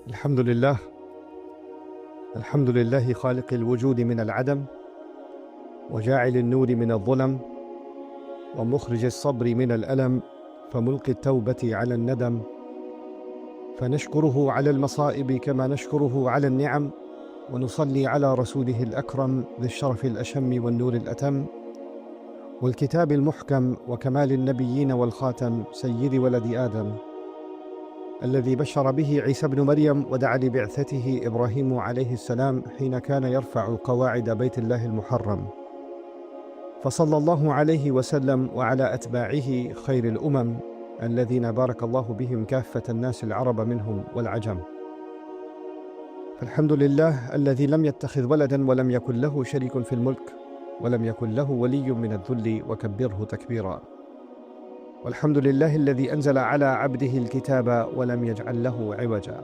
الحمد لله. الحمد لله خالق الوجود من العدم، وجاعل النور من الظلم، ومخرج الصبر من الألم، فملقي التوبة على الندم. فنشكره على المصائب كما نشكره على النعم، ونصلي على رسوله الأكرم ذي الشرف الأشم والنور الأتم، والكتاب المحكم وكمال النبيين والخاتم، سيد ولد آدم، الذي بشر به عيسى بن مريم ودعا لبعثته إبراهيم عليه السلام حين كان يرفع قواعد بيت الله المحرم. فصلى الله عليه وسلم وعلى أتباعه خير الأمم الذين بارك الله بهم كافة الناس العرب منهم والعجم. فالحمد لله الذي لم يتخذ ولدا ولم يكن له شريك في الملك ولم يكن له ولي من الذل وكبره تكبيرا. والحمد لله الذي أنزل على عبده الكتاب ولم يجعل له عوجا.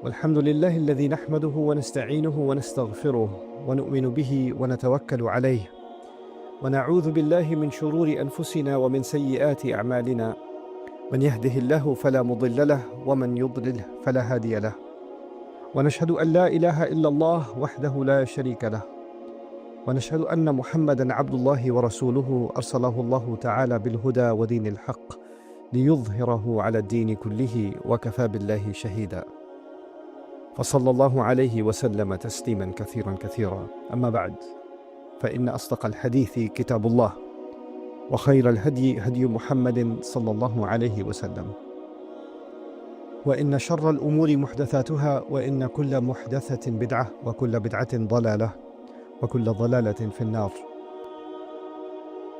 والحمد لله الذي نحمده ونستعينه ونستغفره ونؤمن به ونتوكل عليه، ونعوذ بالله من شرور أنفسنا ومن سيئات أعمالنا، من يهده الله فلا مضل له ومن يضلله فلا هادي له. ونشهد أن لا إله إلا الله وحده لا شريك له، ونشهد أن محمدًا عبد الله ورسوله أرسله الله تعالى بالهدى ودين الحق ليظهره على الدين كله، وكفى بالله شهيدا. فصلى الله عليه وسلم تسليما كثيرا كثيرا. أما بعد، فإن أصدق الحديث كتاب الله، وخير الهدي هدي محمد صلى الله عليه وسلم، وإن شر الأمور محدثاتها، وإن كل محدثة بدعة، وكل بدعة ضلالة، وكل ضلالة في النار.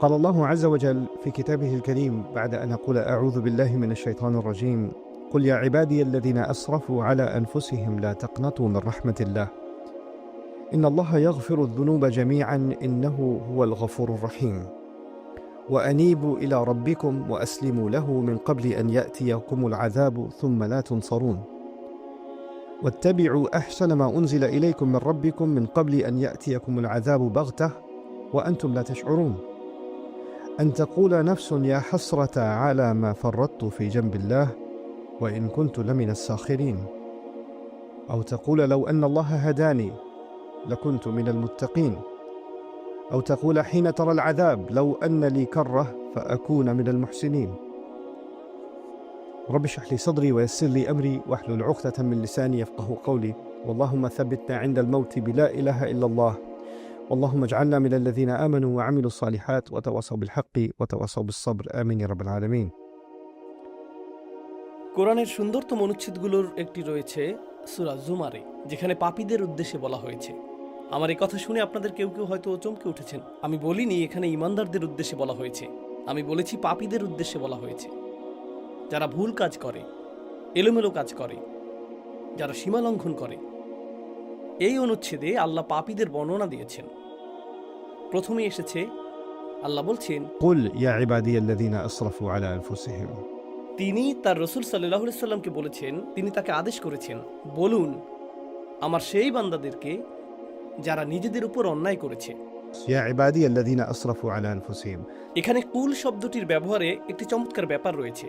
قال الله عز وجل في كتابه الكريم بعد أن أقول أعوذ بالله من الشيطان الرجيم: قل يا عبادي الذين أسرفوا على أنفسهم لا تقنطوا من رحمة الله إن الله يغفر الذنوب جميعا إنه هو الغفور الرحيم، وأنيبوا إلى ربكم وأسلموا له من قبل أن يأتيكم العذاب ثم لا تنصرون، واتبعوا أحسن ما أنزل إليكم من ربكم من قبل أن يأتيكم العذاب بغتة وأنتم لا تشعرون، أن تقول نفس يا حسرة على ما فرطت في جنب الله وإن كنت لمن الساخرين، أو تقول لو أن الله هداني لكنت من المتقين، أو تقول حين ترى العذاب لو أن لي كرة فأكون من المحسنين. رب اشرح لي صدري ويسر لي أمري واحلل عقدة من لساني يفقه قولي. اللهم ثبتنا عند الموت بلا إله إلا الله، اللهم اجعلنا من الذين آمنوا وعملوا الصالحات وتواصوا بالحق وتواصوا بالصبر، آمين يا رب العالمين। কোরআনের সুন্দরতম অনুচ্ছেদগুলোর একটি রয়েছে সূরা জুমারে, যেখানে পাপীদের উদ্দেশ্যে বলা হয়েছে। আমার এই কথা শুনে আপনাদের কেউ কেউ হয়তো চমকে উঠেছেন। আমি বলিনি এখানে ঈমানদারদের উদ্দেশ্যে বলা হয়েছে, আমি বলেছি পাপীদের উদ্দেশ্যে বলা হয়েছে। যারা ভুল কাজ করে, এলোমেলো কাজ করে, যারা সীমা লঙ্ঘন করে। এই অনুচ্ছেদে আল্লাহ পাপীদের বর্ণনা দিয়েছেন। প্রথমে এসেছে আল্লাহ বলছেন, قل يا عبادي الذين أسرفوا على أنفسهم। তিনি তার রসুল সাল্লাল্লাহু আলাইহি সাল্লামকে বলেছেন, তিনি তাকে আদেশ করেছেন, বলুন আমার সেই বান্দাদেরকে যারা নিজেদের উপর অন্যায় করেছে। يا عبادي الذين أسرفوا على أنفسهم। এখানে কুল শব্দটির ব্যবহারে একটি চমৎকার ব্যাপার রয়েছে।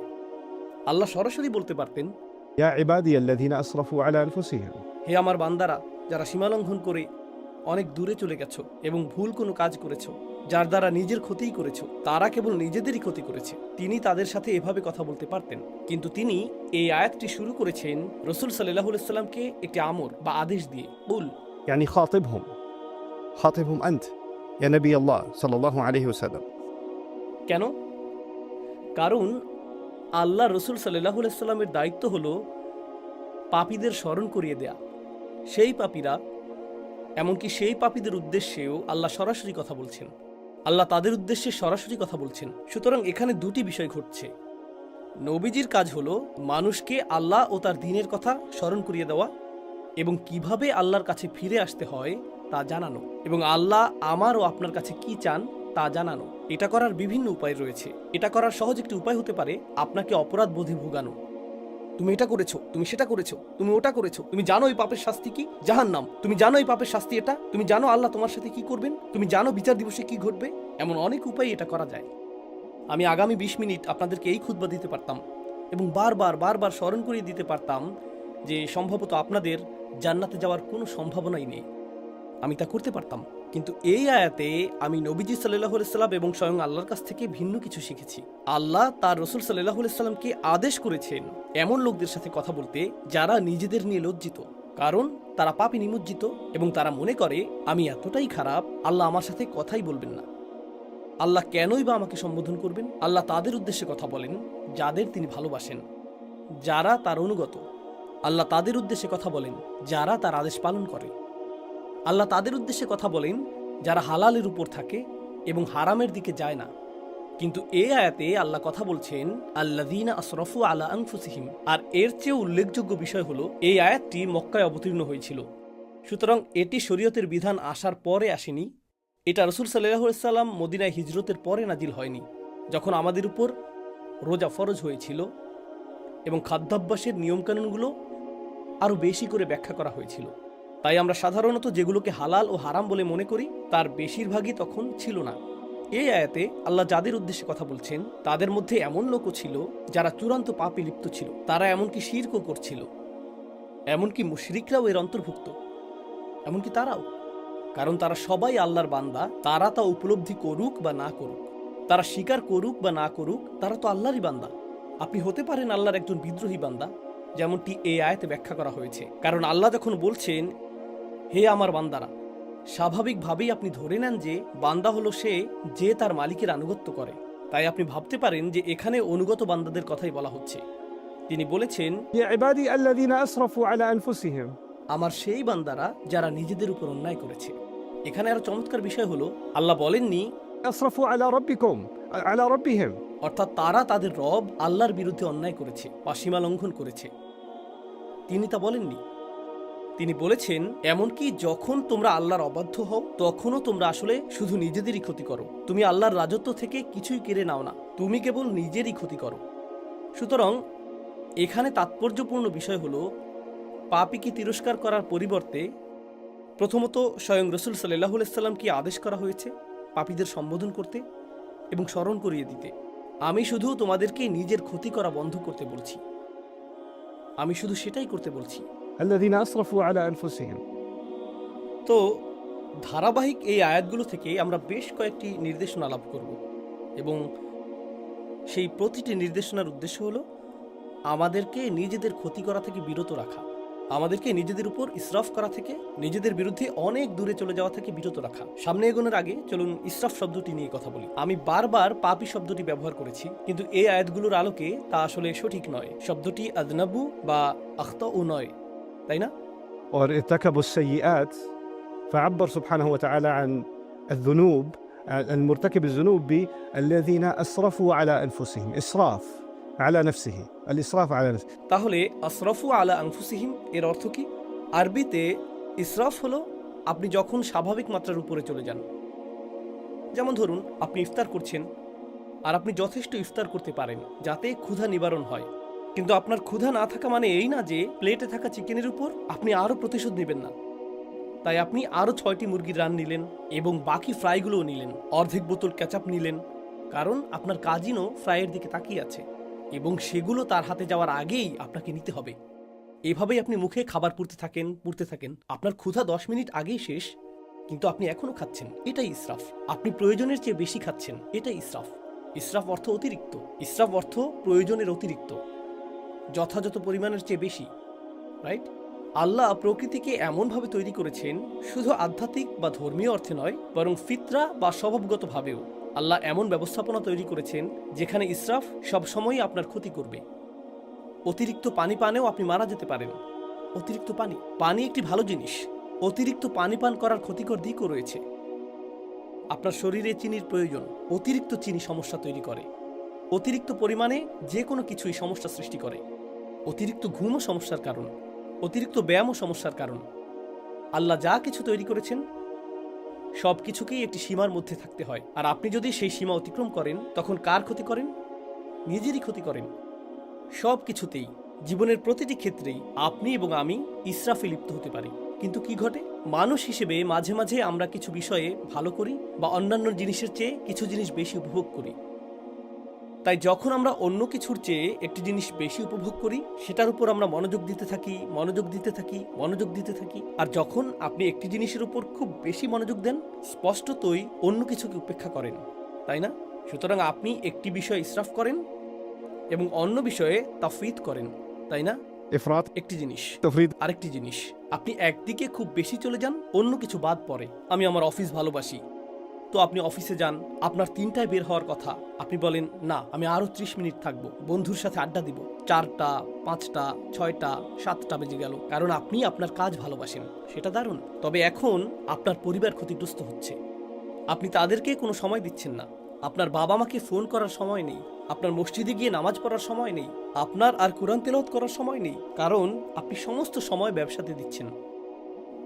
আল্লাহ সরাসরি বলতে পারতেন, يا عبادي الذين أسرفوا على أنفسهم। হে আমার বান্দারা যারা সীমালঙ্ঘন করে অনেক দূরে চলে গেছো এবং ভুল কোনো কাজ করেছো, যার দ্বারা নিজের ক্ষতিই করেছো, তারা কেবল নিজেদেরই ক্ষতি করেছে। তিনি তাদের সাথে এভাবে কথা বলতে পারতেন, কিন্তু তিনি এই আয়াতটি শুরু করেছেন রসুল সাল্লাল্লাহু আলাইহি সাল্লামকে একটি আমর বা আদেশ দিয়ে। কুল يعني خاطبهم أنت يا نبي الله صلى الله عليه وسلم। কেন? কারণ আল্লাহ রসুল সাল্লাল্লাহু আলাইহি সাল্লামের দায়িত্ব হলো পাপীদের স্মরণ করিয়ে দেয়া। সেই পাপীরা, এমনকি সেই পাপীদের উদ্দেশ্যেও আল্লাহ সরাসরি কথা বলছেন। আল্লাহ তাদের উদ্দেশ্যে সরাসরি কথা বলছেন। সুতরাং এখানে দুটি বিষয় ঘটছে। নবীজির কাজ হলো মানুষকে আল্লাহ ও তার দ্বীনের কথা স্মরণ করিয়ে দেওয়া এবং কিভাবে আল্লাহর কাছে ফিরে আসতে হয় তা জানানো, এবং আল্লাহ আমার ও আপনার কাছে কি চান তা জানানো। এটা করার বিভিন্ন উপায় রয়েছে। এটা করার সহজ একটি উপায় হতে পারে আপনাকে অপরাধ বোধে ভোগানো। তুমি এটা করেছো, তুমি সেটা করেছো, তুমি ওটা করেছো, তুমি জানো এই পাপের শাস্তি কি? জাহান্নাম। তুমি জানো এই পাপের শাস্তি এটা, তুমি জানো আল্লাহ তোমার সাথে কি করবেন, তুমি জানো বিচার দিবসে কি ঘটবে। এমন অনেক উপায় এটা করা যায়। আমি আগামী 20 মিনিট আপনাদেরকে এই খুতবা দিতে পারতাম এবং বারবার স্মরণ করিয়ে দিতে পারতাম যে সম্ভবত আপনাদের জান্নাতে যাওয়ার কোনো সম্ভাবনাই নেই। আমি তা করতে পারতাম, কিন্তু এই আয়াতে আমি নবীজি সাল্লাল্লাহু আলাইহি সাল্লাম এবং স্বয়ং আল্লাহর কাছ থেকে ভিন্ন কিছু শিখেছি। আল্লাহ তার রাসূল সাল্লাল্লাহু আলাইহি সাল্লামকে আদেশ করেছেন এমন লোকদের সাথে কথা বলতে যারা নিজেদের নিয়ে লজ্জিত, কারণ তারা পাপে নিমজ্জিত এবং তারা মনে করে আমি এতটাই খারাপ, আল্লাহ আমার সাথে কথাই বলবেন না। আল্লাহ কেনই বা আমাকে সম্বোধন করবেন? আল্লাহ তাদের উদ্দেশ্যে কথা বলেন যাদের তিনি ভালোবাসেন, যারা তার অনুগত। আল্লাহ তাদের উদ্দেশ্যে কথা বলেন যারা তার আদেশ পালন করে। আল্লাহ তাদের উদ্দেশ্যে কথা বলেন যারা হালালের উপর থাকে এবং হারামের দিকে যায় না। কিন্তু এই আয়াতে আল্লাহ কথা বলছেন আল্লাযীনা আসরাফু আলা আনফুসিহিম, আর এর চেয়ে উল্লেখযোগ্য বিষয় হলো এই আয়াতটি মক্কায় অবতীর্ণ হয়েছিল। সুতরাং এটি শরীয়তের বিধান আসার পরে আসেনি। এটা রাসূল সাল্লাল্লাহু আলাইহি সাল্লাম মদিনায় হিজরতের পরে নাজিল হয়নি, যখন আমাদের উপর রোজা ফরজ হয়েছিল এবং খাদ্যাভ্যাসের নিয়মকানুনগুলো আরও বেশি করে ব্যাখ্যা করা হয়েছিল। তাই আমরা সাধারণত যেগুলোকে হালাল ও হারাম বলে মনে করি তার বেশিরভাগই তখন ছিল না। এই আয়াতে আল্লাহ যাদের উদ্দেশ্যে কথা বলছেন তাদের মধ্যে এমন লোকও ছিল যারা চূড়ান্ত পাপে লিপ্ত ছিল, তারা এমনকি শিরকও করছিল, এমনকি মুশরিকরাও এর অন্তর্ভুক্ত, এমনকি তারাও, কারণ তারা সবাই আল্লাহর বান্দা। তারা তা উপলব্ধি করুক বা না করুক, তারা স্বীকার করুক বা না করুক, তারা তো আল্লাহরই বান্দা। আপনি হতে পারেন আল্লাহর একজন বিদ্রোহী বান্দা, যেমনটি এই আয়াতে ব্যাখ্যা করা হয়েছে, কারণ আল্লাহ যখন বলছেন হে আমার বান্দারা, স্বাভাবিকভাবেই আপনি ধরে নেন যে বান্দা হলো সে যে তার মালিকের আনুগত্য করে। তাই আপনি ভাবতে পারেন যে এখানে অনুগত বান্দাদের কথাই বলা হচ্ছে। তিনি বলেছেন يا عبادي الذين أسرفوا على أنفسهم আমার সেই বান্দারা যারা নিজেদের উপর অন্যায় করেছে। এখানে আরো চমৎকার বিষয় হলো আল্লাহ বলেননি أسرفوا على ربكم على ربهم, অর্থাৎ তারা তাদের রব আল্লাহর বিরুদ্ধে অন্যায় করেছে বা সীমা লঙ্ঘন করেছে। তিনি তা বলেননি। তিনি বলেছেন এমনকি যখন তোমরা আল্লাহর অবাধ্য হও তখনও তোমরা আসলে শুধু নিজেদেরই ক্ষতি করো। তুমি আল্লাহর রাজত্ব থেকে কিছুই কেড়ে নাও না, তুমি কেবল নিজেরই ক্ষতি করো। সুতরাং এখানে তাৎপর্যপূর্ণ বিষয় হলো পাপীকে তিরস্কার করার পরিবর্তে প্রথমত স্বয়ং রাসূল সাল্লাল্লাহু আলাইহি সাল্লামকে আদেশ করা হয়েছে পাপীদের সম্বোধন করতে এবং স্মরণ করিয়ে দিতে, আমি শুধু তোমাদেরকে নিজের ক্ষতি করা বন্ধ করতে বলছি, আমি শুধু সেটাই করতে বলছি। الذين أسرفوا على أنفسهم। তো ধারাবাহিক এই আয়াতগুলো থেকে আমরা বেশ কয়েকটি নির্দেশনা লাভ করব এবং সেই প্রতিটি নির্দেশনার উদ্দেশ্য হলো আমাদেরকে নিজেদের ক্ষতি করা থেকে বিরত রাখা, আমাদেরকে নিজেদের উপর ইসরাফ করা থেকে, নিজেদের বিরুদ্ধে অনেক দূরে চলে যাওয়া থেকে বিরত রাখা। সামনে এগোনোর আগে চলুন ইসরাফ শব্দটি নিয়ে কথা বলি। আমি বারবার পাপী শব্দটি ব্যবহার করেছি, কিন্তু এই আয়াতগুলোর আলোকে তা আসলে সঠিক নয়। শব্দটি আযনাবু বা আখতাউ নয়, তাই না? وارتكبوا السيئات فعبر سبحانه وتعالى عن الذنوب، المرتكب الذنوب بالذين أسرفوا على أنفسهم، إسراف على نفسه، الإسراف على نفسه। তাহলে আসরাফু আলা আনফুসিহিম এর অর্থ কি? আরবিতে ইসরাফ হলো আপনি যখন স্বাভাবিক মাত্রার উপরে চলে যান। যেমন ধরুন আপনি ইফতার করছেন আর আপনি যথেষ্ট ইফতার করতে পারেন যাতে ক্ষুধা নিবারণ হয়, কিন্তু আপনার ক্ষুধা না থাকা মানে এই না যে প্লেটে থাকা চিকেনের উপর আপনি আরও প্রতিশোধ নেবেন না। তাই আপনি আরও 6টি মুরগির রান নিলেন এবং বাকি ফ্রাইগুলোও নিলেন, অর্ধেক বোতল কেচাপ নিলেন, কারণ আপনার কাজিনও ফ্রাইয়ের দিকে তাকিয়ে আছে এবং সেগুলো তার হাতে যাওয়ার আগেই আপনাকে নিতে হবে। এভাবেই আপনি মুখে খাবার পুড়তে থাকেন, আপনার ক্ষুধা 10 মিনিট আগেই শেষ, কিন্তু আপনি এখনো খাচ্ছেন। এটাই ইসরাফ। আপনি প্রয়োজনের চেয়ে বেশি খাচ্ছেন, এটাই ইসরাফ। ইসরাফ অর্থ অতিরিক্ত, ইসরাফ অর্থ প্রয়োজনের অতিরিক্ত, যথাযথ পরিমাণের চেয়ে বেশি, রাইট? আল্লাহ প্রকৃতিকে এমনভাবে তৈরি করেছেন শুধু আধ্যাত্মিক বা ধর্মীয় অর্থে নয়, বরং ফিতরা বা স্বভাবগতভাবেও আল্লাহ এমন ব্যবস্থাপনা তৈরি করেছেন যেখানে ইসরাফ সবসময়ই আপনার ক্ষতি করবে। অতিরিক্ত পানি পানেও আপনি মারা যেতে পারেন। অতিরিক্ত পানি একটি ভালো জিনিস, অতিরিক্ত পানি পান করার ক্ষতিকর দিকও রয়েছে। আপনার শরীরে চিনির প্রয়োজন, অতিরিক্ত চিনি সমস্যা তৈরি করে। অতিরিক্ত পরিমাণে যে কোনো কিছুই সমস্যা সৃষ্টি করে। অতিরিক্ত ঘুমও সমস্যার কারণ, অতিরিক্ত ব্যায়ামও সমস্যার কারণ। আল্লাহ যা কিছু তৈরি করেছেন সব কিছুকেই একটি সীমার মধ্যে থাকতে হয়, আর আপনি যদি সেই সীমা অতিক্রম করেন তখন কার ক্ষতি করেন? নিজেরই ক্ষতি করেন। সব কিছুতেই, জীবনের প্রতিটি ক্ষেত্রেই আপনি এবং আমি ইসরাফে লিপ্ত হতে পারি। কিন্তু কি ঘটে? মানুষ হিসেবে মাঝে মাঝে আমরা কিছু বিষয়ে ভালো করি বা অন্যান্য জিনিসের চেয়ে কিছু জিনিস বেশি উপভোগ করি। তাই যখন আমরা অন্য কিছুর চেয়ে একটি জিনিস বেশি উপভোগ করি, সেটার উপর আমরা মনোযোগ দিতে থাকি, মনোযোগ দিতে থাকি, মনোযোগ দিতে থাকি। আর যখন আপনি একটি জিনিসের উপর খুব বেশি মনোযোগ দেন, স্পষ্টতই অন্য কিছুকে উপেক্ষা করেন, তাই না? সুতরাং আপনি একটি বিষয় ইসরাফ করেন এবং অন্য বিষয়ে তাফরিদ করেন, তাই না? إفراط একটি জিনিস, تفريط আরেকটি জিনিস। আপনি একদিকে খুব বেশি চলে যান, অন্য কিছু বাদ পড়ে। আমি আমার অফিস ভালোবাসি, তো আপনি অফিসে যান, আপনার 3টায় বের হওয়ার কথা, আপনি বলেন না আমি আরো 30 মিনিট থাকবো, বন্ধুর সাথে আড্ডা দিব। 4টা, 5টা, 6টা, 7টা বেজে গেল, কারণ আপনি আপনার কাজ ভালোবাসেন। সেটা দারুণ। তবে এখন আপনার পরিবার ক্ষতিগ্রস্ত হচ্ছে, আপনি তাদেরকে কোনো সময় দিচ্ছেন না। আপনার বাবা মাকে ফোন করার সময় নেই, আপনার মসজিদে গিয়ে নামাজ পড়ার সময় নেই, আপনার আর কোরআন তেলাওয়াত করার সময় নেই, কারণ আপনি সমস্ত সময় ব্যবসাতে দিচ্ছেন,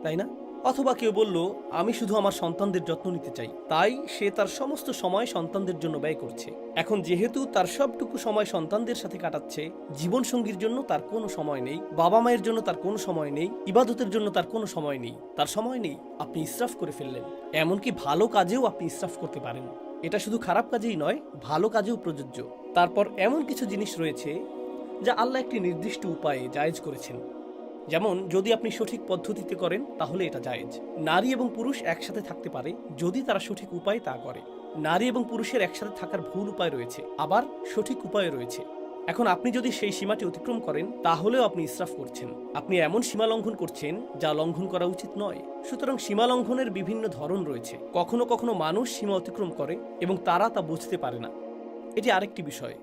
তাই না? অথবা কেউ বলল আমি শুধু আমার সন্তানদের যত্ন নিতে চাই, তাই সে তার সমস্ত সময় সন্তানদের জন্য ব্যয় করছে। এখন যেহেতু তার সবটুকু সময় সন্তানদের সাথে কাটাচ্ছে, জীবন সঙ্গীর জন্য তার কোনো সময় নেই, বাবা মায়ের জন্য তার কোনো সময় নেই, ইবাদতের জন্য তার কোনো সময় নেই, তার সময় নেই। আপনি ইসরাফ করে ফেললেন। এমনকি ভালো কাজেও আপনি ইসরাফ করতে পারেন। এটা শুধু খারাপ কাজেই নয়, ভালো কাজেও প্রযোজ্য। তারপর এমন কিছু জিনিস রয়েছে যা আল্লাহ একটি নির্দিষ্ট উপায়ে জায়েজ করেছেন। যেমন যদি আপনি সঠিক পদ্ধতিতে করেন তাহলে এটা জায়েজ। নারী এবং পুরুষ একসাথে থাকতে পারে যদি তারা সঠিক উপায়ে তা করে। নারী এবং পুরুষের একসাথে থাকার ভুল উপায় রয়েছে, আবার সঠিক উপায় রয়েছে। এখন আপনি যদি সেই সীমাটি অতিক্রম করেন তাহলেও আপনি ইসরাফ করছেন। আপনি এমন সীমা লঙ্ঘন করছেন যা লঙ্ঘন করা উচিত নয়। সুতরাং সীমা লঙ্ঘনের বিভিন্ন ধরন রয়েছে। কখনো কখনো মানুষ সীমা অতিক্রম করে এবং তারা তা বুঝতে পারে না। এটি আরেকটি বিষয়।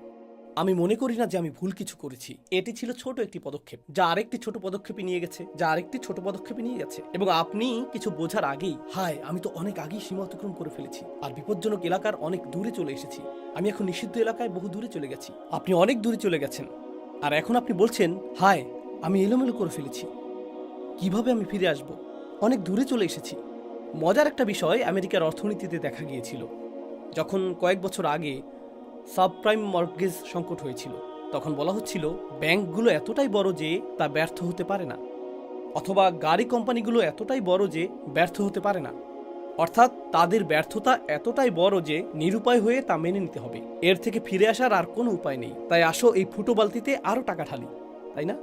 আমি মনে করি না যে আমি ভুল কিছু করেছি। এটি ছিল ছোট একটি পদক্ষেপ, যা আরেকটি ছোট পদক্ষেপে নিয়ে গেছে, এবং আপনি কিছু বোঝার আগেই হায় আমি তো অনেক আগেই সীমা অতিক্রম করে ফেলেছি, আর বিপজ্জনক এলাকার অনেক দূরে চলে এসেছি, আমি এখন নিষিদ্ধ এলাকায় বহু দূরে চলে গেছি। আপনি অনেক দূরে চলে গেছেন, আর এখন আপনি বলছেন হায় আমি এলোমেলো করে ফেলেছি, কিভাবে আমি ফিরে আসব? অনেক দূরে চলে এসেছি। মজার একটা বিষয় আমেরিকার অর্থনীতিতে দেখা গিয়েছিল। যখন কয়েক বছর আগে সাবপ্রাইম মর্টগেজ সংকট হয়েছিল, তখন বলা হচ্ছিল ব্যাংকগুলো এতটাই বড় যে তা ব্যর্থ হতে পারে না, অথবা গাড়ি কোম্পানিগুলো এতটাই বড় যে ব্যর্থ হতে পারে না। অর্থাৎ তাদের ব্যর্থতা এতটাই বড় যে নিরুপায় হয়ে তা মেনে নিতে হবে, এর থেকে ফিরে আসার আর কোনো উপায় নেই। তাই আসো এই ফুটো বালতিতে আরও টাকা ঢালি, তাই না?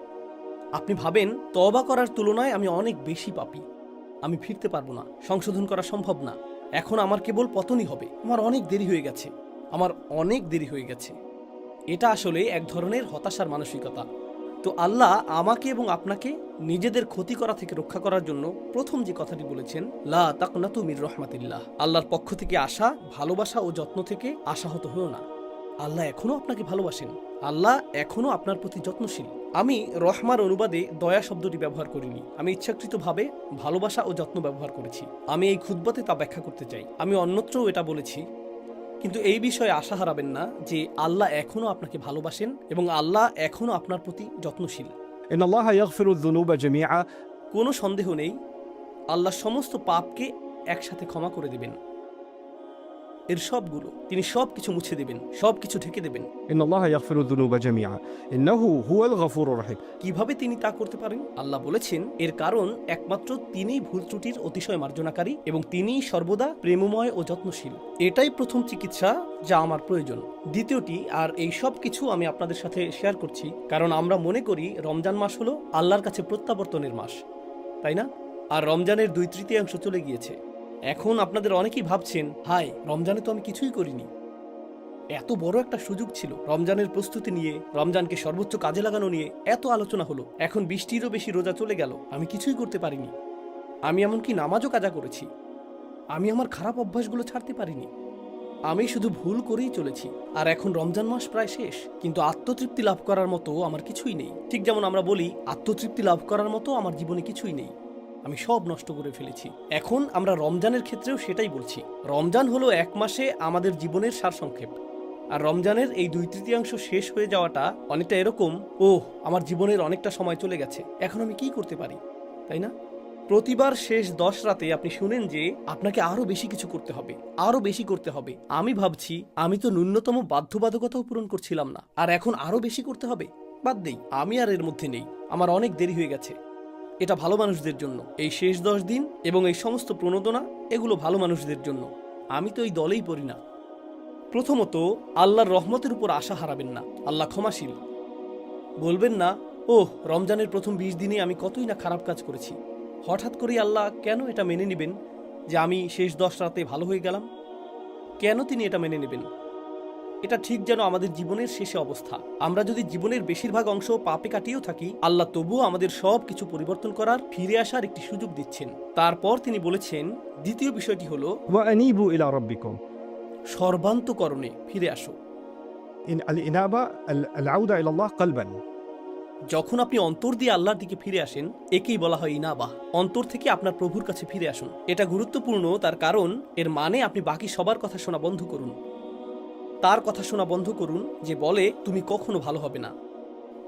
আপনি ভাবেন তওবা করার তুলনায় আমি অনেক বেশি পাপী, আমি ফিরতে পারবো না, সংশোধন করা সম্ভব না, এখন আমার কেবল পতনই হবে, আমার অনেক দেরি হয়ে গেছে। এটা আসলে এক ধরনের হতাশার মানসিকতা। তো আল্লাহ আমাকে এবং আপনাকে নিজেদের ক্ষতি করা থেকে রক্ষা করার জন্য প্রথম যে কথাটি বলেছেন, লা তাকনাতু মির রাহমাতিল্লাহ, আল্লাহর পক্ষ থেকে আসা ভালোবাসা ও যত্ন থেকে আশাহত হও না। আল্লাহ এখনো আপনাকে ভালোবাসেন, আল্লাহ এখনো আপনার প্রতি যত্নশীল। আমি রহমার অনুবাদে দয়া শব্দটি ব্যবহার করিনি, আমি ইচ্ছাকৃতভাবে ভালোবাসা ও যত্ন ব্যবহার করেছি। আমি এই খুতবাতে তা ব্যাখ্যা করতে চাই। আমি অন্যত্রও এটা বলেছি, কিন্তু এই বিষয়ে আশা হারাবেন না যে আল্লাহ এখনো আপনাকে ভালোবাসেন এবং আল্লাহ এখনো আপনার প্রতি যত্নশীল। إن الله يغفر الذنوب جميعا কোনো সন্দেহ নেই আল্লাহ সমস্ত পাপকে একসাথে ক্ষমা করে দেবেন, এর সবগুলো, তিনি সবকিছু মুছে দেবেন, সবকিছু ঢেকে দেবেন। إن الله يغفر الذنوب جميعا إنه هو الغفور الرحيم। কিভাবে তিনি তা করতে পারেন? আল্লাহ বলেছেন এর কারণ একমাত্র তিনিই ভুল ত্রুটির অতিশয় মার্জনাকারী এবং তিনিই সর্বদা প্রেমময় ও যত্নশীল। এটাই প্রথম চিকিৎসা যা আমার প্রয়োজন। দ্বিতীয়টি, আর এই সব কিছু আমি আপনাদের সাথে শেয়ার করছি কারণ আমরা মনে করি রমজান মাস হলো আল্লাহর কাছে প্রত্যাবর্তনের মাস, তাই না? আর রমজানের 2/3 চলে গিয়েছে। এখন আপনাদের অনেকেই ভাবছেন হায় রমজানে তো আমি কিছুই করিনি, এত বড় একটা সুযোগ ছিল, রমজানের প্রস্তুতি নিয়ে, রমজানকে সর্বোচ্চ কাজে লাগানো নিয়ে এত আলোচনা হলো, এখন 20টিরও বেশি রোজা চলে গেল, আমি কিছুই করতে পারিনি। আমি এমনকি নামাজও কাজা করেছি, আমি আমার খারাপ অভ্যাসগুলো ছাড়তে পারিনি, আমি শুধু ভুল করেই চলেছি। আর এখন রমজান মাস প্রায় শেষ, কিন্তু আত্মতৃপ্তি লাভ করার মতো আমার কিছুই নেই। ঠিক যেমন আমরা বলি আত্মতৃপ্তি লাভ করার মতো আমার জীবনে কিছুই নেই, আমি সব নষ্ট করে ফেলেছি। এখন আমরা রমজানের ক্ষেত্রেও সেটাই বলছি। রমজান হলো 1 মাসে আমাদের জীবনের সারসংক্ষেপ, আর রমজানের এই 2/3 শেষ হয়ে যাওয়াটা অনেকটা এরকম, আমার জীবনের অনেকটা সময় চলে গেছে, এখন আমি কি করতে পারি, তাই না? প্রতিবার শেষ 10 রাতে আপনি শুনেন যে আপনাকে আরো বেশি কিছু করতে হবে, আরো বেশি করতে হবে। আমি ভাবছি আমি তো ন্যূনতম বাধ্যবাধকতাও পূরণ করছিলাম না, আর এখন আরো বেশি করতে হবে। বাদ দেই, আমি আর এর মধ্যে নেই, আমার অনেক দেরি হয়ে গেছে। এটা ভালো মানুষদের জন্য, এই শেষ 10 দিন এবং এই সমস্ত প্রণোদনা, এগুলো ভালো মানুষদের জন্য। আমি তো এই দলেই পড়ি না। প্রথমত, আল্লাহর রহমতের উপর আশা হারাবেন না। আল্লাহ ক্ষমাশীল। বলবেন না, ওহ, রমজানের প্রথম 20 দিনে আমি কতই না খারাপ কাজ করেছি, হঠাৎ করেই আল্লাহ কেন এটা মেনে নেবেন যে আমি শেষ 10 রাতে ভালো হয়ে গেলাম? কেন তিনি এটা মেনে নেবেন? এটা ঠিক যেন আমাদের জীবনের শেষে অবস্থা। আমরা যদি জীবনের বেশিরভাগ অংশ পাপে কাটিয়েও থাকি, আল্লাহ তবুও আমাদের সব কিছু পরিবর্তন করার, ফিরে আসার একটি সুযোগ দিচ্ছেন। তারপর তিনি বলেছেন, দ্বিতীয় বিষয়টি হলো وأنيبوا إلى ربكم. সর্বান্তকরণে ফিরে আসো। الإنابة العودة إلى الله قلبا. যখন আপনি অন্তর দিয়ে আল্লাহর দিকে ফিরে আসেন, একেই বলা হয় ইনাবাহ। অন্তর থেকে আপনার প্রভুর কাছে ফিরে আসুন। এটা গুরুত্বপূর্ণ, তার কারণ এর মানে আপনি বাকি সবার কথা শোনা বন্ধ করুন। তার কথা শোনা বন্ধ করুন যে বলে তুমি কখনো ভালো হবে না,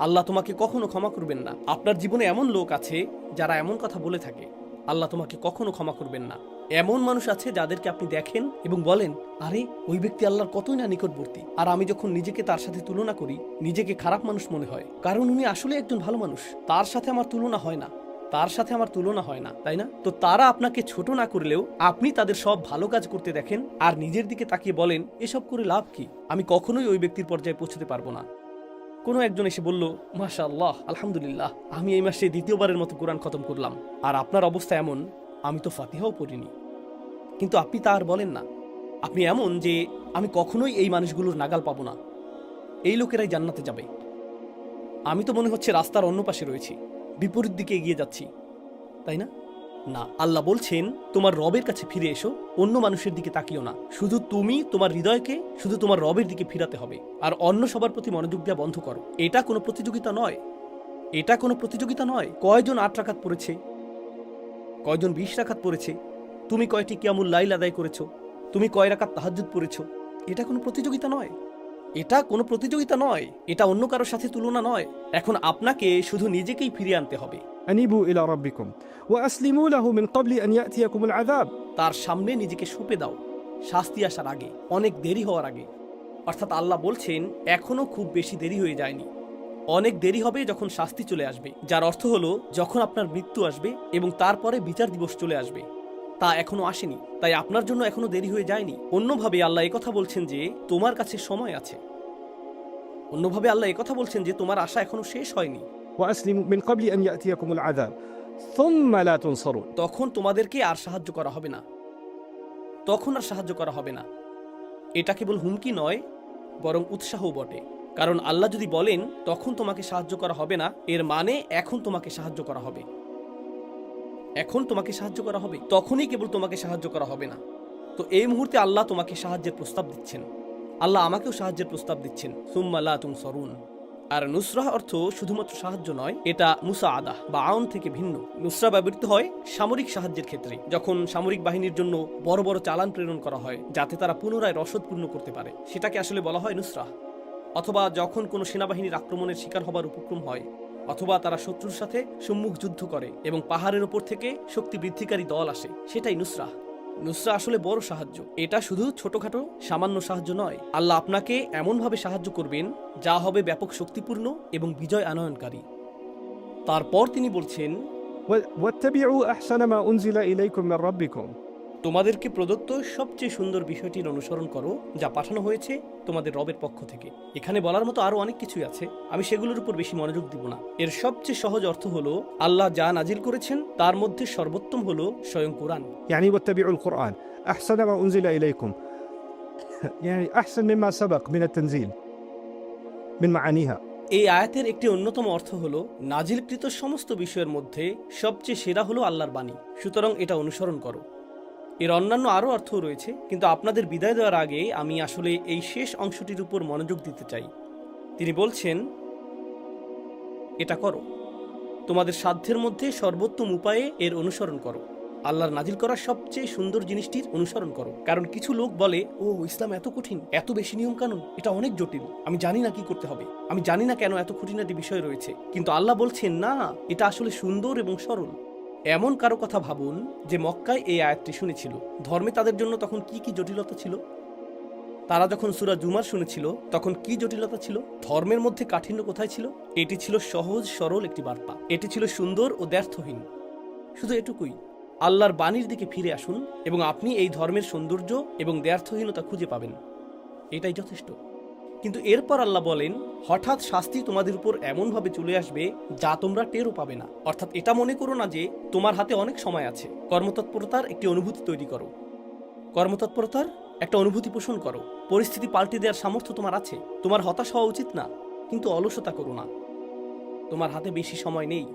আল্লাহ তোমাকে কখনো ক্ষমা করবেন না। আপনার জীবনে এমন লোক আছে যারা এমন কথা বলে থাকে, আল্লাহ তোমাকে কখনো ক্ষমা করবেন না। এমন মানুষ আছে যাদেরকে আপনি দেখেন এবং বলেন, আরে ওই ব্যক্তি আল্লাহর কতই না নিকটবর্তী, আর আমি যখন নিজেকে তার সাথে তুলনা করি, নিজেকে খারাপ মানুষ মনে হয়, কারণ উনি আসলে একজন ভালো মানুষ। তার সাথে আমার তুলনা হয় না, তার সাথে আমার তুলনা হয় না, তাই না? তো তারা আপনাকে ছোট না করলেও আপনি তাদের সব ভালো কাজ করতে দেখেন আর নিজের দিকে তাকিয়ে বলেন, এসব করে লাভ কি? আমি কখনোই ওই ব্যক্তির পর্যায়ে পৌঁছতে পারবো না। কোনো একজন এসে বলল, মাশাআল্লাহ, আলহামদুলিল্লাহ, আমি এই মাসে দ্বিতীয়বারের মতো কোরআন খতম করলাম, আর আপনার অবস্থা এমন, আমি তো ফাতিহাও পড়িনি। কিন্তু আপনি তা আর বলেন না। আপনি এমন যে আমি কখনোই এই মানুষগুলোর নাগাল পাবো না, এই লোকেরাই জান্নাতে যাবে। আমি তো মনে হচ্ছে রাস্তার অন্য পাশে রয়েছি, বিপরীত দিকে এগিয়ে যাচ্ছি, তাই না? না, আল্লাহ বলছেন, তোমার রবের কাছে ফিরে এসো, অন্য মানুষের দিকে তাকিও না। শুধু তুমি তোমার হৃদয়কে শুধু তোমার রবের দিকে ফিরাতে হবে, আর অন্য সবার প্রতি মনোযোগ দেওয়া বন্ধ করো। এটা কোনো প্রতিযোগিতা নয়, এটা কোনো প্রতিযোগিতা নয়। কয়জন 8 রাকাত পড়েছে, কয়জন 20 রাকাত পড়েছে, তুমি কয়টি কিয়ামুল লাইল আদায় করেছো, তুমি কয় রাকাত তাহাজ্জুদ পড়েছো, এটা কোনো প্রতিযোগিতা নয়। এটা কোনো প্রতিযোগিতা নয়, এটা অন্য কারোর সাথে তুলনা নয়। এখন আপনাকে শুধু নিজেকেই ফিরিয়ে আনতে হবে। أنيبوا إلى ربكم وأسلموا له من قبل أن يأتيكم العذاب. তার সামনে নিজেকে সঁপে দাও, শাস্তি আসার আগে, অনেক দেরি হওয়ার আগে। অর্থাৎ আল্লাহ বলছেন, এখনো খুব বেশি দেরি হয়ে যায়নি, অনেক দেরি হবে যখন শাস্তি চলে আসবে, যার অর্থ হলো যখন আপনার মৃত্যু আসবে এবং তারপরে বিচার দিবস চলে আসবে। তা এখনো আসেনি, তাই আপনার জন্য এখনো দেরি হয়ে যায়নি। অন্যভাবে আল্লাহ একথা বলছেন যে তোমার কাছে সময় আছে। অন্যভাবে আল্লাহ একথা বলছেন যে তোমার আশা এখনো শেষ হয়নি। وأسلموا من قبل أن يأتيكم العذاب ثم لا تنصرون. তখন তোমাদেরকে আর সাহায্য করা হবে না, তখন আর সাহায্য করা হবে না। এটা কেবল হুমকি নয়, বরং উৎসাহও বটে। কারণ আল্লাহ যদি বলেন তখন তোমাকে সাহায্য করা হবে না, এর মানে এখন তোমাকে সাহায্য করা হবে, এখন তোমাকে সাহায্য করা হবে, তখনই কেবল তোমাকে সাহায্য করা হবে না। তো এই মুহূর্তে আল্লাহ তোমাকে সাহায্যের প্রস্তাব দিচ্ছেন, আল্লাহ আমাকেও সাহায্যের প্রস্তাব দিচ্ছেন। সুম্মা লা তুনসরুন। আর নুসরাহ অর্থ শুধুমাত্র সাহায্য নয়, এটা মুসাআদা বা আউন থেকে ভিন্ন। নুসরা ব্যবহৃত হয় সামরিক সাহায্যের ক্ষেত্রে, যখন সামরিক বাহিনীর জন্য বড় বড় চালান প্রেরণ করা হয় যাতে তারা পুনরায় রসদ পূর্ণ করতে পারে, সেটাকে আসলে বলা হয় নুসরাহ। অথবা যখন কোনো সেনাবাহিনীর আক্রমণের শিকার হবার উপক্রম হয়, অথবা তারা শত্রুর সাথে সম্মুখ যুদ্ধ করে এবং পাহাড়ের ওপর থেকে শক্তি বৃদ্ধিকারী দল আসে, সেটাই নুসরাহ। নুসরা আসলে বড় সাহায্য, এটা শুধু ছোটখাটো সামান্য সাহায্য নয়। আল্লাহ আপনাকে এমনভাবে সাহায্য করবেন যা হবে ব্যাপক শক্তিপূর্ণ এবং বিজয় আনয়নকারী। তারপর তিনি বলছেন, واتبعوا أحسن ما أنزل إليكم من ربكم. তোমাদেরকে প্রদত্ত সবচেয়ে সুন্দর বিষয়টির অনুসরণ করো যা পাঠানো হয়েছে তোমাদের রবের পক্ষ থেকে। এখানে বলার মতো আরো অনেক কিছুই আছে, আমি সেগুলোর উপর বেশি মনোযোগ দিব না। এর সবচেয়ে সহজ অর্থ হলো, আল্লাহ যা নাজিল করেছেন তার মধ্যে সর্বোত্তম হলো স্বয়ং কোরআন। يعني واتبعوا القرآن أحسن ما أنزل إليكم يعني أحسن مما سبق من التنزيل من معانيها. এই আয়াতের একটি অন্যতম অর্থ হলো, নাজিলকৃত সমস্ত বিষয়ের মধ্যে সবচেয়ে সেরা হলো আল্লাহর বাণী, সুতরাং এটা অনুসরণ করো। এর অন্যান্য আরও অর্থও রয়েছে, কিন্তু আপনাদের বিদায় দেওয়ার আগে আমি আসলে এই শেষ অংশটির উপর মনোযোগ দিতে চাই। তিনি বলছেন, এটা করো, তোমাদের সাধ্যের মধ্যে সর্বোত্তম উপায়ে এর অনুসরণ করো। আল্লাহর নাজিল করা সবচেয়ে সুন্দর জিনিসটির অনুসরণ করো। কারণ কিছু লোক বলে, ও ইসলাম এত কঠিন, এত বেশি নিয়ম কানুন, এটা অনেক জটিল, আমি জানি না কি করতে হবে, আমি জানি না কেন এত খুঁটিনাটি বিষয় রয়েছে। কিন্তু আল্লাহ বলছেন, না, এটা আসলে সুন্দর এবং সরল। এমন কারো কথা ভাবুন যে মক্কায় এই আয়াতটি শুনেছিল, ধর্মে তাদের জন্য তখন কি কি জটিলতা ছিল। তারা যখন সূরা জুমার শুনেছিল তখন কি জটিলতা ছিল, ধর্মের মধ্যে কাঠিন্য কোথায় ছিল। এটি ছিল সহজ সরল একটি বার্তা, এটি ছিল সুন্দর ও দ্ব্যর্থহীন। শুধু এটুকুই, আল্লাহর বাণীর দিকে ফিরে আসুন এবং আপনি এই ধর্মের সৌন্দর্য এবং দ্ব্যর্থহীনতা খুঁজে পাবেন। এটাই যথেষ্ট। কিন্তু এরপর আল্লাহ বলেন, হঠাৎ শাস্তি তোমাদের উপর এমনভাবে চলে আসবে যা তোমরা টেরও পাবে না। অর্থাৎ এটা মনে করো না যে তোমার হাতে অনেক সময় আছে। কর্মতৎপরতার একটি অনুভূতি তৈরি করো, কর্মতৎপরতার একটা অনুভূতি পোষণ করো। পরিস্থিতি পাল্টে দেওয়ার সামর্থ্য তোমার আছে। তোমার হতাশ হওয়া উচিত না, কিন্তু অলসতা করো না। তোমার হাতে বেশি সময় নেই।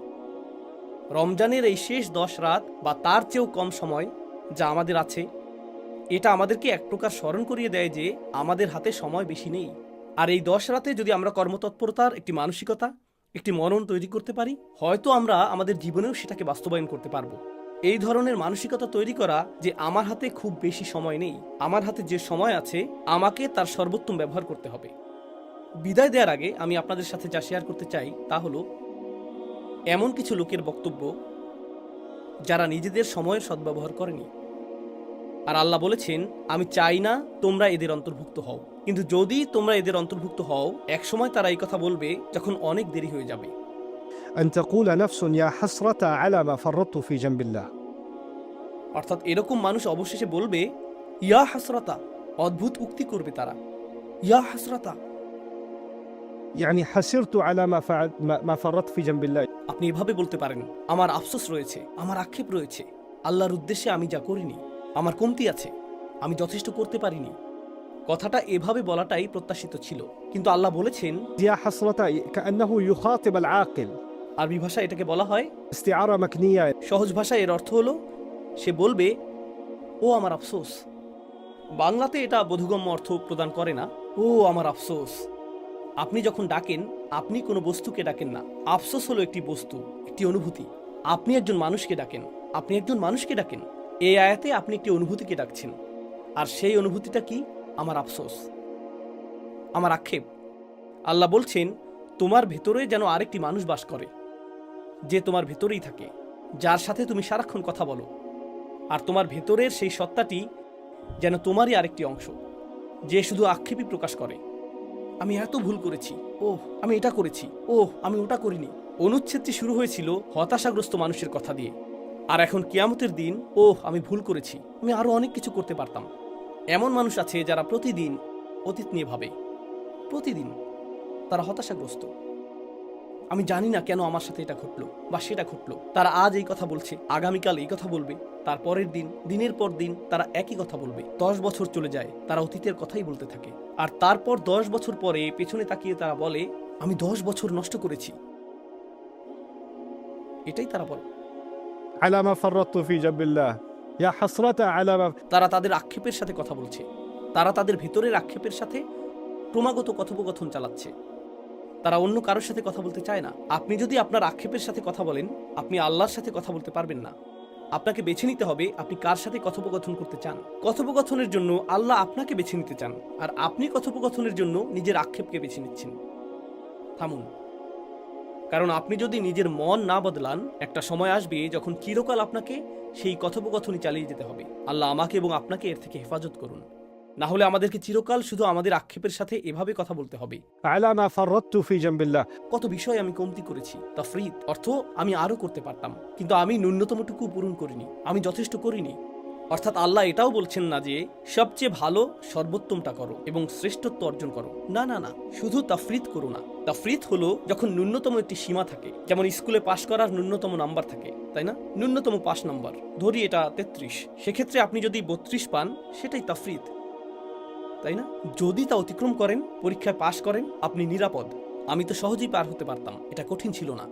রমজানের এই শেষ 10 রাত বা তার চেয়েও কম সময় যা আমাদের আছে, এটা আমাদেরকে এক প্রকার স্মরণ করিয়ে দেয় যে আমাদের হাতে সময় বেশি নেই। আর এই 10 রাতে যদি আমরা কর্মতৎপরতার একটি মানসিকতা, একটি মনন তৈরি করতে পারি, হয়তো আমরা আমাদের জীবনেও সেটাকে বাস্তবায়ন করতে পারবো। এই ধরনের মানসিকতা তৈরি করা যে আমার হাতে খুব বেশি সময় নেই, আমার হাতে যে সময় আছে আমাকে তার সর্বোত্তম ব্যবহার করতে হবে। বিদায় দেওয়ার আগে আমি আপনাদের সাথে যা শেয়ার করতে চাই তা হলো এমন কিছু লোকের বক্তব্য যারা নিজেদের সময়ের সদ্ব্যবহার করেনি। আর আল্লাহ বলেছেন, আমি চাই না তোমরা এদের অন্তর্ভুক্ত হও, কিন্তু যদি তোমরা এদের অন্তর্ভুক্ত হও, একসময় তারা এই কথা বলবে যখন অনেক দেরি হয়ে যাবে। أن تقول نفس يا حسرة على ما فرطت في جنب الله. অর্থাৎ এরকম মানুষ অবশেষে বলবে, ইয়া হাসরাতা, অদ্ভুত উক্তি করবে তারা, ইয়া হাসরাতা। يعني حسرت على ما فرطت في جنب الله. আপনি এভাবে বলতে পারেন, আমার আফসোস রয়েছে, আমার আক্ষেপ রয়েছে, আল্লাহর উদ্দেশ্যে আমি যা করিনি, আমার কমতি আছে, আমি যথেষ্ট করতে পারিনি। কথাটা এভাবে বলাটাই প্রত্যাশিত ছিল, কিন্তু আল্লাহ বলেছেন, يا حسرة كأنه يخاطب العاقل. আরবি ভাষায় এটাকে বলা হয় استعارة مكنية. সহজ ভাষায় এর অর্থ হলো সে বলবে, ও আমার আফসোস। বাংলাতে এটা বোধগম্য অর্থ প্রদান করে না, ও আমার আফসোস। আপনি যখন ডাকেন, আপনি কোনো বস্তুকে ডাকেন না। আফসোস হলো একটি বস্তু, একটি অনুভূতি। আপনি একজন মানুষকে ডাকেন, আপনি একজন মানুষকে ডাকেন। এই আয়াতে আপনি একটি অনুভূতিকে ডাকছেন, আর সেই অনুভূতিটা কি? আমার আফসোস, আমার আক্ষেপ। আল্লাহ বলছেন, তোমার ভেতরে যেন আরেকটি মানুষ বাস করে, যে তোমার ভেতরেই থাকে, যার সাথে তুমি সারাক্ষণ কথা বলো। আর তোমার ভেতরের সেই সত্তাটি যেন তোমারই আরেকটি অংশ, যে শুধু আক্ষেপই প্রকাশ করে। আমি এত ভুল করেছি, ওহ আমি এটা করেছি, ওহ আমি ওটা করিনি। অনুচ্ছেদটি শুরু হয়েছিল হতাশাগ্রস্ত মানুষের কথা দিয়ে, আর এখন কিয়ামতের দিন, ওহ আমি ভুল করেছি, আমি আরো অনেক কিছু করতে পারতাম। এমন মানুষ আছে যারা প্রতিদিন অতীত নিয়ে ভাবে, প্রতিদিন তারা হতাশাগ্রস্ত। আমি জানি না কেন আমার সাথে এটা ঘটলো বা সেটা ঘটলো। তারা আজ এই কথা বলছে, আগামীকাল এই কথা বলবে, তার পরের দিন, দিনের পর দিন তারা একই কথা বলবে। 10 বছর চলে যায়, তারা অতীতের কথাই বলতে থাকে। আর তারপর 10 বছর পরে পেছনে তাকিয়ে তারা বলে, আমি 10 বছর নষ্ট করেছি। এটাই তারা বলে। على ما فرطت في جنب الله يا حسرة على ما. তারা তাদের আক্ষেপের সাথে কথা বলছে, তারা তাদের ভেতরের আক্ষেপের সাথে ক্রমাগত কথোপকথন চালাচ্ছে। তারা অন্য কারোর সাথে কথা বলতে চায় না। আপনি যদি আপনার আক্ষেপের সাথে কথা বলেন, আপনি আল্লাহর সাথে কথা বলতে পারবেন না। আপনাকে বেছে নিতে হবে আপনি কার সাথে কথোপকথন করতে চান। কথোপকথনের জন্য আল্লাহ আপনাকে বেছে নিতে চান, আর আপনি কথোপকথনের জন্য নিজের আক্ষেপকে বেছে নিচ্ছেন। থামুন, কারণ আপনি যদি নিজের মন না বদলান, একটা সময় আসবে যখন চিরকাল আপনাকে সেই কথোপকথনই চালিয়ে যেতে হবে। আল্লাহ আমাকে এবং আপনাকে এর থেকে হেফাজত করুন। না হলে আমাদেরকে চিরকাল শুধু আমাদের আক্ষেপের সাথে এভাবে কথা বলতে হবে, على ما فرطت في جنب الله. কত বিষয় আমি কমতি করেছি। তাফরিদ অর্থ আমি আরো করতে পারতাম, কিন্তু আমি ন্যূনতমটুকু পূরণ করিনি, আমি যথেষ্ট করিনি। অর্থাৎ আল্লাহ এটাও বলছেন না যে সবচেয়ে ভালো সর্বোত্তমটা করো এবং শ্রেষ্ঠত্ব অর্জন করো। না না না, শুধু তাফরিদ করো না। তাফরিদ হলো যখন ন্যূনতম একটি সীমা থাকে, যেমন স্কুলে পাশ করার ন্যূনতম নাম্বার থাকে, তাই না? ন্যূনতম পাস নাম্বার ধরি এটা 33, সেক্ষেত্রে আপনি যদি 32 পান, সেটাই তাফরিদ, তাই না? যদি তা অতিক্রম করেন, পরীক্ষায় পাশ করেন, আপনি নিরাপদ। আমি তো সহজেই পার হতে পারতাম, এটা কঠিন ছিল না,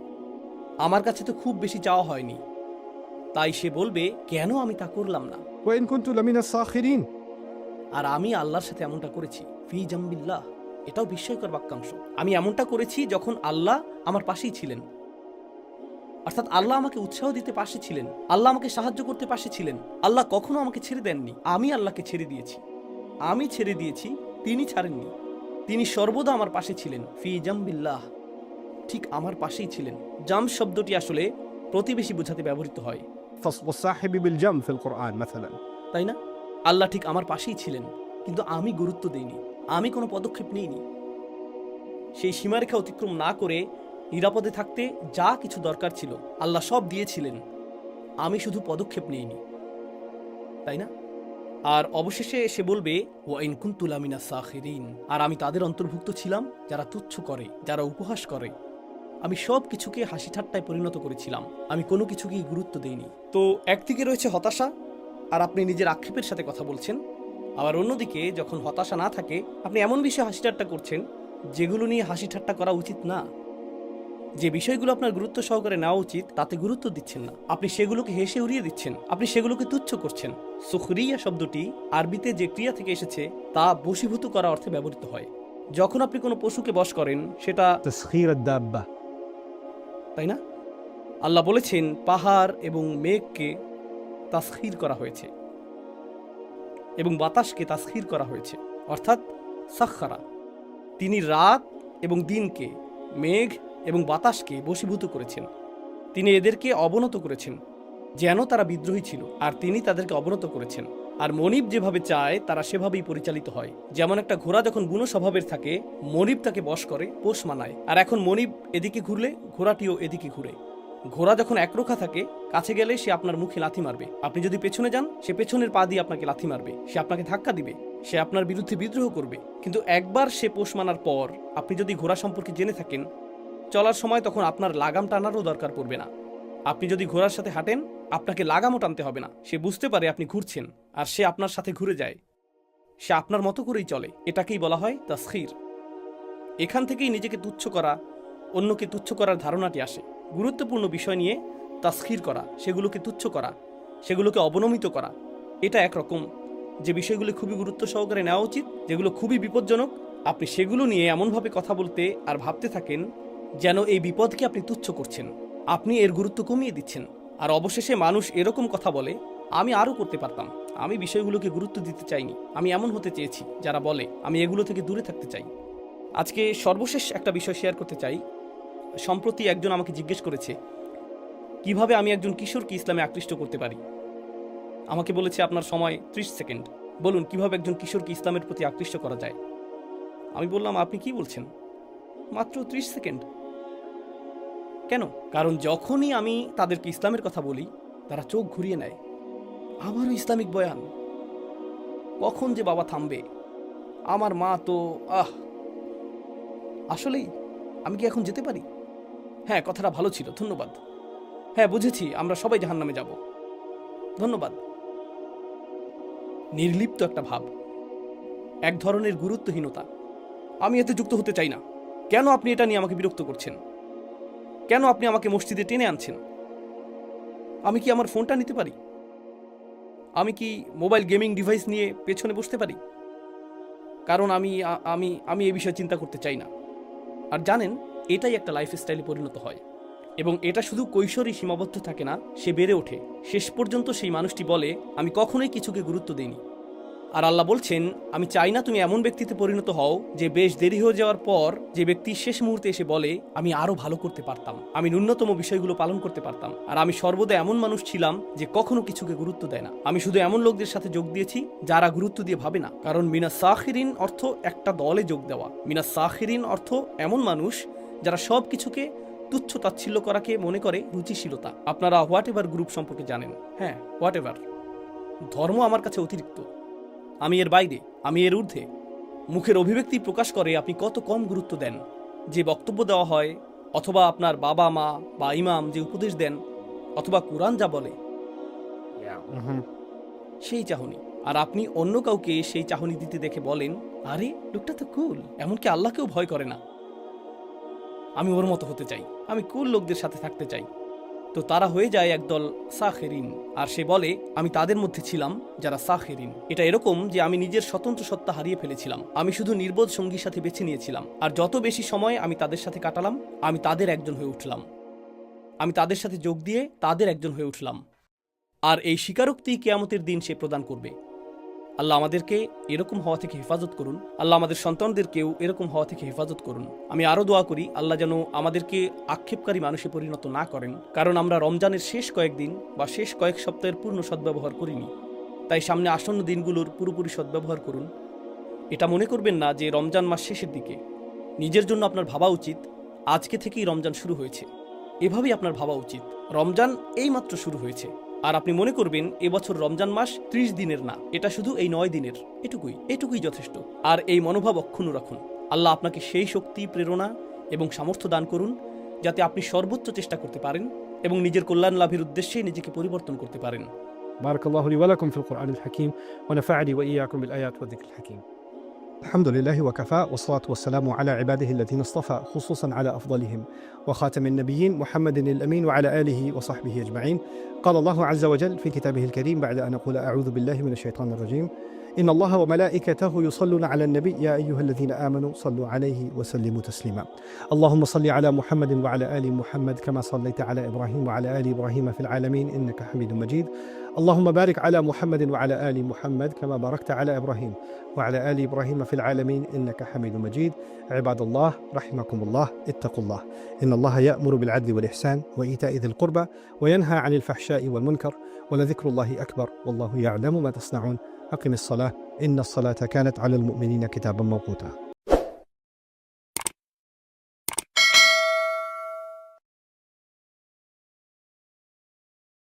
আমার কাছে তো খুব বেশি চাওয়া হয়নি। তাই সে বলবে, কেন আমি তা করলাম না? وإن كنت لمن الساخرين. আর আমি আল্লাহর সাথে এমনটা করেছি, ফি জাম্বিল্লাহ, এটাও বিস্ময়কর বাক্যাংশ। আমি এমনটা করেছি যখন আল্লাহ আমার পাশেই ছিলেন। অর্থাৎ আল্লাহ আমাকে উৎসাহ দিতে পাশে ছিলেন, আল্লাহ আমাকে সাহায্য করতে পাশে ছিলেন। আল্লাহ কখনো আমাকে ছেড়ে দেননি, আমি আল্লাহকে ছেড়ে দিয়েছি। আমি ছেড়ে দিয়েছি, তিনি ছাড়েননি। তিনি সর্বদা আমার পাশে ছিলেন, ফি জাম্বিল্লাহ, ঠিক আমার পাশেই ছিলেন। জাম শব্দটি আসলে প্রতিবেশী বোঝাতে ব্যবহৃত হয়, والصاحب بالجنب في القرآن مثلا. তাই না? আল্লাহ ঠিক আমার পাশেই ছিলেন, কিন্তু আমি গুরুত্ব দেইনি, আমি কোনো পদক্ষেপ নিইনি। সেই সীমারেখা অতিক্রম না করে নিরাপদে থাকতে যা কিছু দরকার ছিল আল্লাহ সব দিয়েছিলেন, আমি শুধু পদক্ষেপ নিইনি, তাই না? আর অবশেষে সে বলবে ওয়া ইন কুনতু লামিনা সাখিরিন, আর আমি তাদের অন্তর্ভুক্ত ছিলাম যারা তুচ্ছ করে, যারা উপহাস করে। আমি সব কিছুকে হাসি ঠাট্টায় পরিণত করেছিলাম, আমি কোনো কিছুকেই গুরুত্ব দেইনি। তো একদিকে রয়েছে হতাশা, আর আপনি নিজের আক্ষেপের সাথে কথা বলছেন। আবার অন্যদিকে যখন হতাশা না থাকে, আপনি এমন বিষয়ে হাসি ঠাট্টা করছেন যেগুলো নিয়ে হাসি ঠাট্টা করা উচিত না। যে বিষয়গুলো আপনার গুরুত্ব সহকারে নেওয়া উচিত তাতে গুরুত্ব দিচ্ছেন না, আপনি সেগুলোকে হেসে উড়িয়ে দিচ্ছেন, আপনি সেগুলোকে তুচ্ছ করছেন। সুখরিয়া শব্দটি আরবিতে যে ক্রিয়া থেকে এসেছে তা বশীভূত করা অর্থে ব্যবহৃত হয়। যখন আপনি কোনো পশুকে বশ করেন সেটা تسخير الدابة. তাই না? আল্লাহ বলেছেন পাহাড় এবং মেঘকে তাসখির করা হয়েছে এবং বাতাসকে তাসখির করা হয়েছে, অর্থাৎ সাখখারা। তিনি রাত এবং দিনকে, মেঘ এবং বাতাসকে বশীভূত করেছেন। তিনি এদেরকে অবনত করেছেন যেন তারা বিদ্রোহী ছিল, আর তিনি তাদেরকে অবনত করেছেন। আর মনিব যেভাবে চায় তারা সেভাবেই পরিচালিত হয়। যেমন একটা ঘোড়া যখন বুনো স্বভাবের থাকে, মনিব তাকে বশ করে, পোষ মানায়। আর এখন মনিব এদিকে ঘুরলে ঘোড়াটিও এদিকে ঘুরে। ঘোড়া যখন একরোখা থাকে, কাছে গেলে সে আপনার মুখে লাথি মারবে, আপনি যদি পেছনে যান সে পেছনের পা দিয়ে আপনাকে লাথি মারবে, সে আপনাকে ধাক্কা দিবে, সে আপনার বিরুদ্ধে বিদ্রোহ করবে। কিন্তু একবার সে পোষ মানার পর আপনি যদি ঘোড়া সম্পর্কে জেনে থাকেন, চলার সময় তখন আপনার লাগাম টানারও দরকার পড়বে না। আপনি যদি ঘোড়ার সাথে হাঁটেন, আপনাকে লাগামও টানতে হবে না। সে বুঝতে পারে আপনি ঘুরছেন, আর সে আপনার সাথে ঘুরে যায়। সে আপনার মতো করেই চলে। এটাকেই বলা হয় তাসখির। এখান থেকেই নিজেকে তুচ্ছ করা, অন্যকে তুচ্ছ করার ধারণাটি আসে। গুরুত্বপূর্ণ বিষয় নিয়ে তাসখির করা, সেগুলোকে তুচ্ছ করা, সেগুলোকে অবনমিত করা, এটা একরকম। যে বিষয়গুলো খুবই গুরুত্ব সহকারে নেওয়া উচিত, যেগুলো খুবই বিপজ্জনক, আপনি সেগুলো নিয়ে এমনভাবে কথা বলতে আর ভাবতে থাকেন যেন এই বিপদকে আপনি তুচ্ছ করছেন, আপনি এর গুরুত্ব কমিয়ে দিচ্ছেন। আর অবশেষে মানুষ এরকম কথা বলে, আমি আরও করতে পারতাম, আমি বিষয়গুলোকে গুরুত্ব দিতে চাইনি, আমি এমন হতে চেয়েছি, যারা বলে আমি এগুলো থেকে দূরে থাকতে চাই। আজকে সর্বশেষ একটা বিষয় শেয়ার করতে চাই। সম্প্রতি একজন আমাকে জিজ্ঞেস করেছে কিভাবে আমি একজন কিশোরকে ইসলামে আকৃষ্ট করতে পারি। আমাকে বলেছে আপনার সময় 30 সেকেন্ড, বলুন কিভাবে একজন কিশোরকে ইসলামের প্রতি আকৃষ্ট করা যায়। আমি বললাম আপনি কি বলছেন, মাত্র 30 সেকেন্ড? কেন? কারণ যখনই আমি তাদেরকে ইসলামের কথা বলি তারা চোখ ঘুরিয়ে নেয়। আমারও ইসলামিক বয়ান, কখন যে বাবা থামবে, আমার মা তো আসলেই আমি কি এখন যেতে পারি? হ্যাঁ, কথাটা ভালো ছিল, ধন্যবাদ। হ্যাঁ বুঝেছি, আমরা সবাই জাহান্নামে যাব, ধন্যবাদ। নির্লিপ্ত একটা ভাব, এক ধরনের গুরুত্বহীনতা। আমি এতে যুক্ত হতে চাই না। কেন আপনি এটা নিয়ে আমাকে বিরক্ত করছেন? কেন আপনি আমাকে মসজিদে টেনে আনছেন? আমি কি আমার ফোনটা নিতে পারি? আমি কি মোবাইল গেমিং ডিভাইস নিয়ে পেছনে বসতে পারি? কারণ আমি আমি আমি এই বিষয়ে চিন্তা করতে চাই না। আর জানেন, এটাই একটা লাইফস্টাইলে পরিণত হয়, এবং এটা শুধু কৈশোরই সীমাবদ্ধ থাকে না, সে বেড়ে ওঠে। শেষ পর্যন্ত সেই মানুষটি বলে আমি কখনোই কিছুকে গুরুত্ব দিইনি। আর আল্লাহ বলছেন আমি চাই না তুমি এমন ব্যক্তিতে পরিণত হও যে বেশ দেরি হয়ে যাওয়ার পর যে ব্যক্তি শেষ মুহূর্তে এসে বলে আমি আরো ভালো করতে পারতাম, আমি ন্যূনতম বিষয়গুলো পালন করতে পারতাম। আর আমি সর্বদা এমন মানুষ ছিলাম যে কখনো কিছুকে গুরুত্ব দেয় না। আমি শুধু এমন লোকদের সাথে যোগ দিয়েছি যারা গুরুত্ব দিয়ে ভাবে না। কারণ মিনা সাখিরিন অর্থ একটা দলে যোগ দেওয়া। মিনা সাখিরিন অর্থ এমন মানুষ যারা সব কিছুকে তুচ্ছ তাচ্ছিল্য করাকে মনে করে রুচিশীলতা। আপনারা হোয়াট এভার গ্রুপ সম্পর্কে জানেন। হ্যাঁ, হোয়াট এভার। ধর্ম আমার কাছে অতিরিক্ত, আমি এর বাইরে, আমি এর ঊর্ধ্বে। মুখের অভিব্যক্তি প্রকাশ করে আপনি কত কম গুরুত্ব দেন। যে বক্তব্য দেওয়া হয়, অথবা আপনার বাবা মা বা ইমাম যে উপদেশ দেন, অথবা কুরআন যা বলে, সেই চাহনি। আর আপনি অন্য কাউকে সেই চাহনি দিতে দেখে বলেন আরে লোকটা তো কুল, এমনকি আল্লাহকেও ভয় করে না, আমি ওর মতো হতে চাই, আমি কুল লোকদের সাথে থাকতে চাই। তো তারা হয়ে যায় একদল সাখেরিন। আর সে বলে আমি তাদের মধ্যে ছিলাম যারা সাখেরিন। এটা এরকম যে আমি নিজের স্বতন্ত্র সত্তা হারিয়ে ফেলেছিলাম, আমি শুধু নির্বোধ সঙ্গীর সাথে বেছে নিয়েছিলাম। আর যত বেশি সময় আমি তাদের সাথে কাটালাম, আমি তাদের একজন হয়ে উঠলাম, আমি তাদের সাথে যোগ দিয়ে তাদের একজন হয়ে উঠলাম। আর এই স্বীকারোক্তি কিয়ামতের দিন সে প্রদান করবে। আল্লাহ আমাদেরকে এরকম হওয়া থেকে হেফাজত করুন। আল্লাহ আমাদের সন্তানদেরকেও এরকম হওয়া থেকে হেফাজত করুন। আমি আরও দোয়া করি আল্লাহ যেন আমাদেরকে আক্ষেপকারী মানুষে পরিণত না করেন, কারণ আমরা রমজানের শেষ কয়েকদিন বা শেষ কয়েক সপ্তাহের পূর্ণ সদ্ব্যবহার করিনি। তাই সামনে আসন্ন দিনগুলোর পুরোপুরি সদ্ব্যবহার করুন। এটা মনে করবেন না যে রমজান মাস শেষের দিকে। নিজের জন্য আপনার ভাবা উচিত আজকে থেকেই রমজান শুরু হয়েছে, এভাবেই আপনার ভাবা উচিত রমজান এইমাত্র শুরু হয়েছে। আর আপনি মনে করবেন এবছর রমজান মাস 30 দিনের না, এটা শুধু এই 9 দিনের, এটুকুই যথেষ্ট। আর এই মনোভাব অক্ষুণ্ণ রাখুন। আল্লাহ আপনাকে সেই শক্তি, প্রেরণা এবং সামর্থ্য দান করুন যাতে আপনি সর্বোচ্চ চেষ্টা করতে পারেন এবং নিজের কল্যাণ লাভের উদ্দেশ্যে নিজেকে পরিবর্তন করতে পারেন। بارك الله لي ولكم في القرآن الحكيم ونفعني وإياكم بالآيات والذكر الحكيم. الحمد لله وكفى، والصلاة والسلام على عباده الذين اصطفى، خصوصا على أفضلهم وخاتم النبيين محمد الأمين وعلى آله وصحبه أجمعين. قال الله عز وجل في كتابه الكريم بعد أن أقول أعوذ بالله من الشيطان الرجيم: إن الله وملائكته يصلون على النبي يا أيها الذين آمنوا صلوا عليه وسلموا تسليما. اللهم صل على محمد وعلى آل محمد كما صليت على إبراهيم وعلى آل إبراهيم في العالمين إنك حميد مجيد. اللهم بارك على محمد وعلى آل محمد كما باركت على إبراهيم وعلى آل إبراهيم في العالمين إنك حميد مجيد. عباد الله رحمكم الله، اتقوا الله، إن الله يأمر بالعدل والإحسان وإيتاء ذي القربى وينهى عن الفحشاء والمنكر ولذكر الله أكبر والله يعلم ما تصنعون. أقم الصلاة إن الصلاة كانت على المؤمنين كتابا موقوتا.